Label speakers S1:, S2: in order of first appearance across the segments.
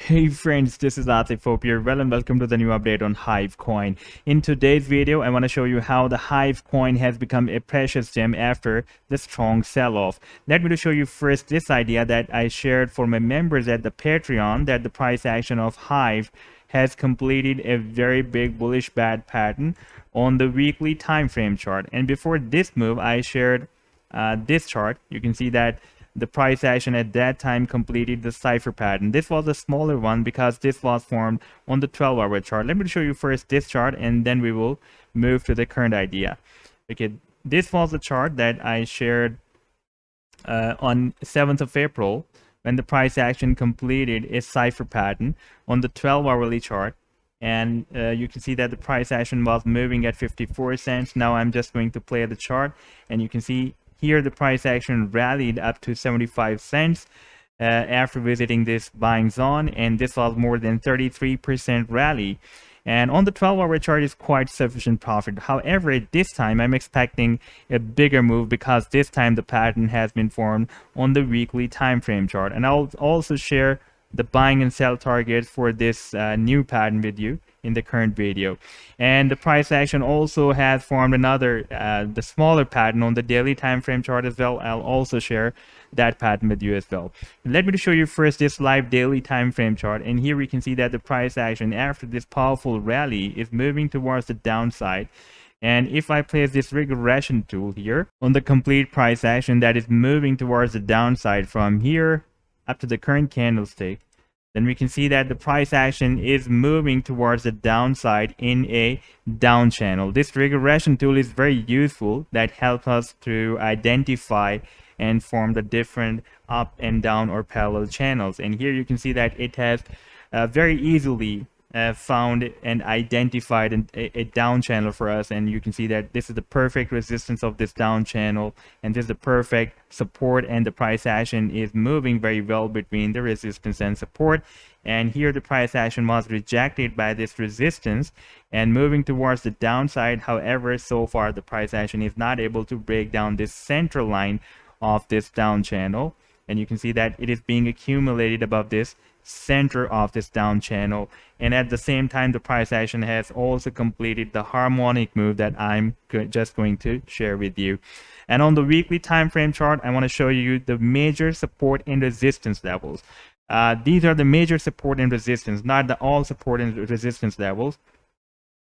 S1: Hey friends, this is Atif. Hope you're well and welcome to the new update on Hive coin. In today's video, I want to show you how the Hive coin has become a precious gem after the strong sell-off. Let me show you first this idea that I shared for my members at the Patreon, that the price action of Hive has completed a very big bullish bad pattern on the weekly time frame chart. And before this move, I shared this chart. You can see that the price action at that time completed the cipher pattern. This was a smaller one because this was formed on the 12-hour chart. Let me show you first this chart and then we will move to the current idea. Okay, this was the chart that I shared on 7th of April when the price action completed a cipher pattern on the 12-hourly chart. And you can see that the price action was moving at 54 cents. Now I'm just going to play the chart and you can see here the price action rallied up to 75 cents after visiting this buying zone, and this was more than 33% rally. And on the 12-hour chart is quite sufficient profit. However, at this time I'm expecting a bigger move because this time the pattern has been formed on the weekly time frame chart. And I'll also share the buying and sell targets for this new pattern with you in the current video. And the price action also has formed another the smaller pattern on the daily time frame chart as well. I'll also share that pattern with you as well. Let me show you first this live daily time frame chart, and here we can see that the price action after this powerful rally is moving towards the downside. And if I place this regression tool here on the complete price action that is moving towards the downside from here up to the current candlestick, then we can see that the price action is moving towards the downside in a down channel. This regression tool is very useful, that helps us to identify and form the different up and down or parallel channels. And here you can see that it has very easily found and identified a down channel for us, and you can see that this is the perfect resistance of this down channel, and this is the perfect support, and the price action is moving very well between the resistance and support. And here the price action was rejected by this resistance and moving towards the downside. However, so far the price action is not able to break down this central line of this down channel, and you can see that it is being accumulated above this center of this down channel. And at the same time, the price action has also completed the harmonic move that I'm just going to share with you. And on the weekly time frame chart, I want to show you the major support and resistance levels. These are the major support and resistance, not the all support and resistance levels.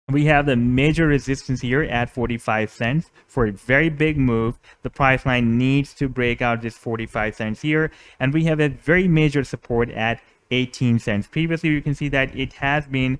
S1: We have the major resistance here at 45 cents. For a very big move, the price line needs to break out this 45 cents here, and we have a very major support at 18 cents. Previously, you can see that it has been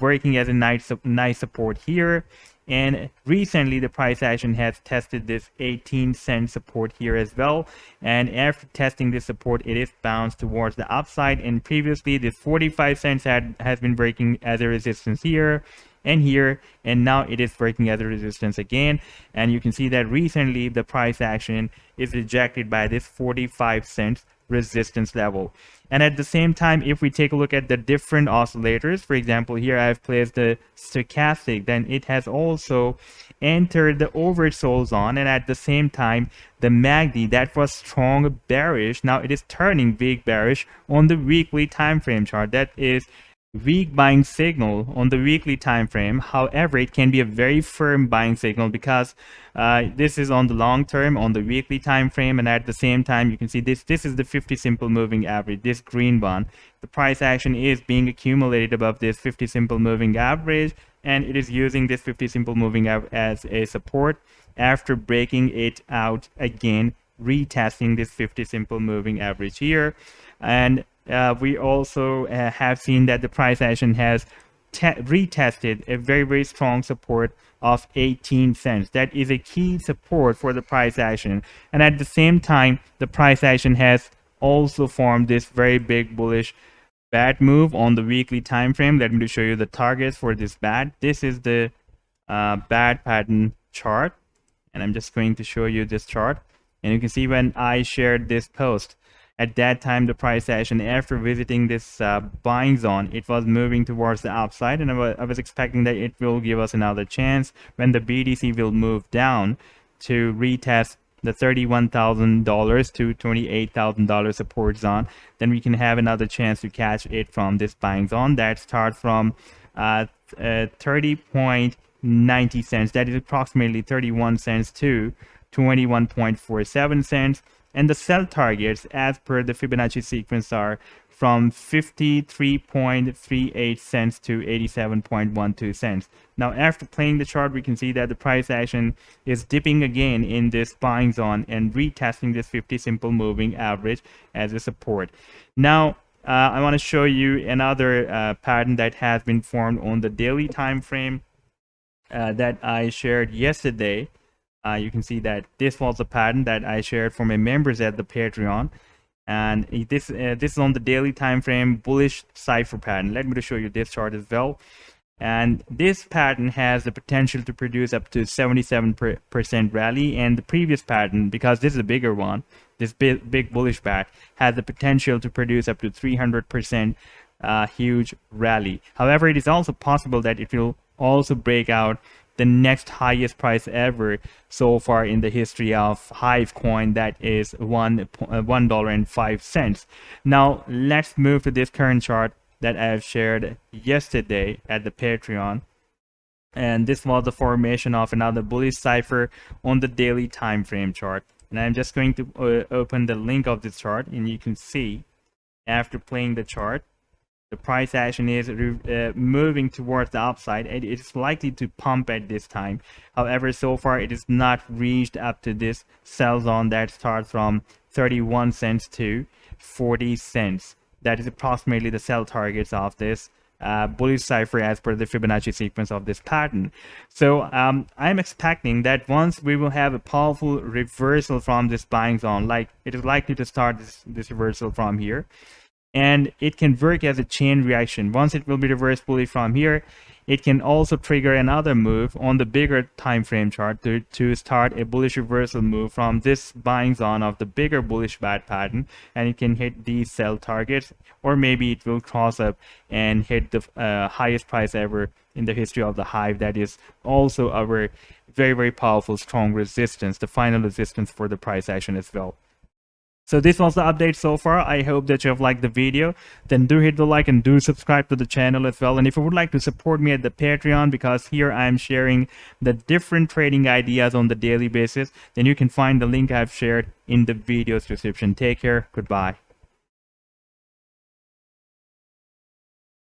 S1: working as a nice support here, and recently the price action has tested this 18-cent support here as well, and after testing this support it is bounced towards the upside. And previously this 45 cents has been breaking as a resistance here and here, and now it is breaking as a resistance again. And you can see that recently the price action is rejected by this 45 cents resistance level. And at the same time, if we take a look at the different oscillators, for example, here I've placed the stochastic, then it has also entered the oversold zone, and at the same time the MACD that was strong bearish, now it is turning weak bearish on the weekly time frame chart. That is weak buying signal on the weekly time frame. However, it can be a very firm buying signal because this is on the long term on the weekly time frame, and at the same time you can see this is the 50 simple moving average, this green one. The price action is being accumulated above this 50 simple moving average, and it is using this 50 simple moving average as a support after breaking it out again, retesting this 50 simple moving average here. And we also have seen that the price action has retested a very strong support of 18 cents. That is a key support for the price action. And at the same time, the price action has also formed this very big bullish bad move on the weekly time frame. Let me show you the targets for this bad. This is the bad pattern chart, and I'm just going to show you this chart. And you can see when I shared this post, at that time the price action after visiting this buying zone, it was moving towards the upside, and I was expecting that it will give us another chance when the BTC will move down to retest the $31,000 to $28,000 support zone, then we can have another chance to catch it from this buying zone that starts from 30.90 cents, that is approximately 31 cents, to 21.47 cents. And the sell targets as per the Fibonacci sequence are from 53.38 cents to 87.12 cents. Now, after playing the chart, we can see that the price action is dipping again in this buying zone and retesting this 50 simple moving average as a support. Now, I want to show you another pattern that has been formed on the daily time frame that I shared yesterday. You can see that this was a pattern that I shared for my members at the Patreon, and this is on the daily time frame bullish cipher pattern. Let me show you this chart as well. And this pattern has the potential to produce up to 77% rally, and the previous pattern, because this is a bigger one, this big bullish bat, has the potential to produce up to 300% huge rally. However, it is also possible that it will also break out the next highest price ever so far in the history of Hive coin, that is $1.05. Now let's move to this current chart that I have shared yesterday at the Patreon, and this was the formation of another bullish cipher on the daily time frame chart. And I'm just going to open the link of this chart, and you can see after playing the chart, the price action is moving towards the upside, and it is likely to pump at this time. However, so far it is not reached up to this sell zone that starts from 31 cents to 40 cents. That is approximately the sell targets of this bullish cipher as per the Fibonacci sequence of this pattern. So I'm expecting that once we will have a powerful reversal from this buying zone, like it is likely to start this reversal from here, and it can work as a chain reaction. Once it will be reversed bullish from here, it can also trigger another move on the bigger time frame chart to start a bullish reversal move from this buying zone of the bigger bullish bat pattern, and it can hit these sell targets, or maybe it will cross up and hit the highest price ever in the history of the Hive. That is also our very powerful strong resistance, the final resistance for the price action as well. So this was the update so far. I hope that you have liked the video. Then do hit the like and do subscribe to the channel as well. And if you would like to support me at the Patreon, because here I am sharing the different trading ideas on the daily basis, then you can find the link I've shared in the video's description. Take care. Goodbye.